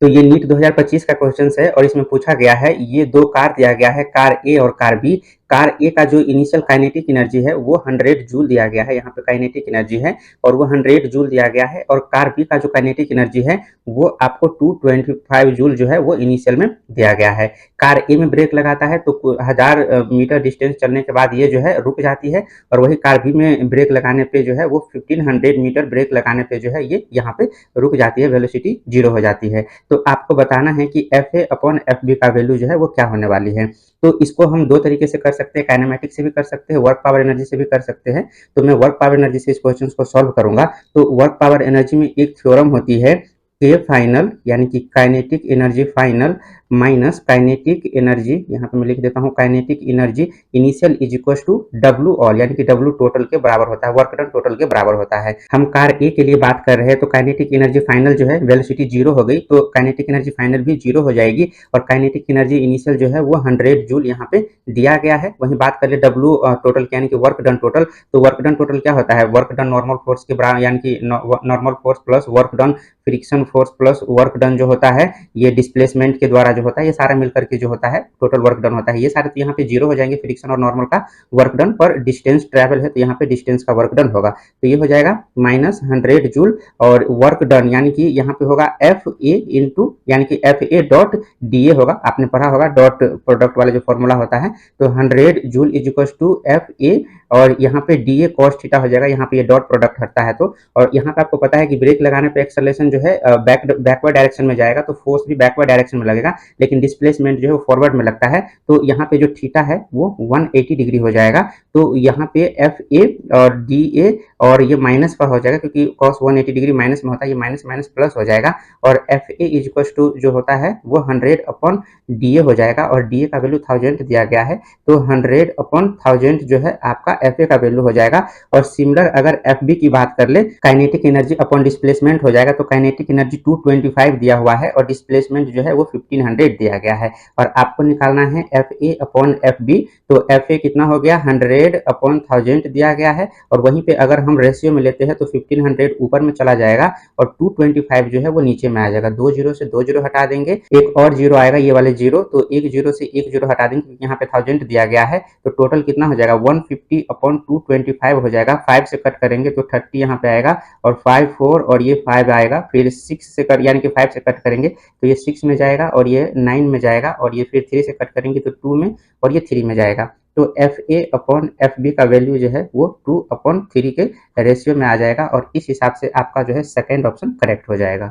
तो ये नीट 2025 का क्वेश्चन है और इसमें पूछा गया है, ये दो कार दिया गया है, कार ए और कार बी। कार ए का जो इनिशियल काइनेटिक एनर्जी है वो 100 जूल दिया गया है, यहाँ पे काइनेटिक एनर्जी है और वो 100 जूल दिया गया है। और कार बी का जो काइनेटिक एनर्जी है वो आपको 225 जूल जो है वो इनिशियल में दिया गया है। कार ए में ब्रेक लगाता है तो 1000 मीटर डिस्टेंस चलने के बाद ये जो है रुक जाती है, और वही कार बी में ब्रेक लगाने पे जो है वो 1500 मीटर ब्रेक लगाने पे जो है ये यहाँ पे रुक जाती है, वेलोसिटी 0 हो जाती है। तो आपको बताना है कि F A upon F B का वैल्यू जो है वो क्या होने वाली है। तो इसको हम दो तरीके से कर सकते हैं, काइनेमेटिक से भी कर सकते हैं, वर्क पावर एनर्जी से भी कर सकते हैं। तो मैं वर्क पावर एनर्जी से इस क्वेश्चन को सॉल्व करूंगा। तो वर्क पावर एनर्जी में एक थ्योरम होती है, के फाइनल यानी कि kinetic energy final minus kinetic energy, यहाँ पे मैं लिख देता हूँ kinetic energy initial is equal to W all, यानी कि डब्ल्यू टोटल के बराबर होता है, वर्क डन टोटल के बराबर होता है। हम कार ए के लिए बात कर रहे हैं तो काइनेटिक एनर्जी फाइनल जो है वेलोसिटी 0 हो गई, तो काइनेटिक एनर्जी फाइनल भी 0 हो जाएगी और काइनेटिक एनर्जी इनिशियल जो है वो 100 जूल यहाँ पे दिया गया है। वहीं बात कर ले डब्ल्यू टोटल यानी कि वर्क डन टोटल, तो वर्क डन टोटल क्या होता है, वर्क डन नॉर्मल फोर्स के बराबर, यानी कि normal force plus work done friction force plus work done जो होता है ये डिस्प्लेसमेंट के द्वारा जो होता है, ये सारा मिलकर के जो होता है टोटल वर्क डन होता है। ये सारे तो यहाँ पे 0 हो जाएंगे, फ्रिक्शन और नॉर्मल का वर्क डन, पर डिस्टेंस ट्रेवल है तो यहाँ पे डिस्टेंस का वर्क डन होगा। तो ये हो जाएगा माइनस 100 जूल, और वर्क डन यानी कि यहाँ पे होगा एफ ए इंटू, यानी कि F A dot D A होगा, आपने पढ़ा होगा डॉट प्रोडक्ट वाला जो फॉर्मूला होता है। तो 100 joule is equal to F A, और यहाँ पे डी ए कॉस थीटा हो जाएगा, यहाँ पे ये डॉट प्रोडक्ट हटता है तो। और यहाँ पे आपको पता है कि ब्रेक लगाने पे एक्सेलरेशन जो है बैकवर्ड डायरेक्शन में जाएगा, तो फोर्स भी बैकवर्ड डायरेक्शन में लगेगा, लेकिन डिस्प्लेसमेंट जो है वो फॉरवर्ड में लगता है। तो यहाँ पे जो थीटा है वो 180 डिग्री हो जाएगा। तो यहाँ पे एफ ए और डी ए और ये माइनस का हो जाएगा, क्योंकि कॉस 180 डिग्री माइनस में होता है, ये माइनस माइनस प्लस हो जाएगा। और F A is equal to जो होता है वो 100 अपॉन डी ए हो जाएगा, और डी ए का वैल्यू 1000 दिया गया है, तो 100 अपॉन 1000 जो है आपका एफ ए का वैल्यू हो जाएगा। और सिमिलर अगर एफ बी की बात कर ले, काइनेटिक एनर्जी अपॉन डिस्प्लेसमेंट हो जाएगा, तो काइनेटिक एनर्जी 225 दिया हुआ है और डिस्प्लेसमेंट जो है वो 1500 दिया गया है। और आपको निकालना है F A upon F B, तो एफ ए कितना हो गया 100 अपॉन 1000 दिया गया है, और वहीं पे अगर हम रेशियो में लेते हैं तो 1500 ऊपर में चला जाएगा और 225 जो है वो नीचे में आ जाएगा। 2 जीरो से 2 जीरो हटा देंगे, एक और जीरो आएगा ये वाले जीरो, तो एक जीरो से एक जीरो हटा देंगे, यहाँ पे 1000 दिया गया है, तो टोटल कितना हो जाएगा 150 अपॉन 225 हो जाएगा। 5 से कट करेंगे तो 30 यहाँ पे आएगा, और 5 4 और ये 5 आएगा, फिर 6 से कट, यानी कि 5 से कट करेंगे तो ये 6 में जाएगा और ये 9 में जाएगा, और ये फिर 3 से कट करेंगे तो 2 में, और ये 3 में जाएगा। तो F A upon F B का वैल्यू जो है वो 2 अपॉन 3 के रेशियो में आ जाएगा, और इस हिसाब से आपका जो है सेकेंड ऑप्शन करेक्ट हो जाएगा।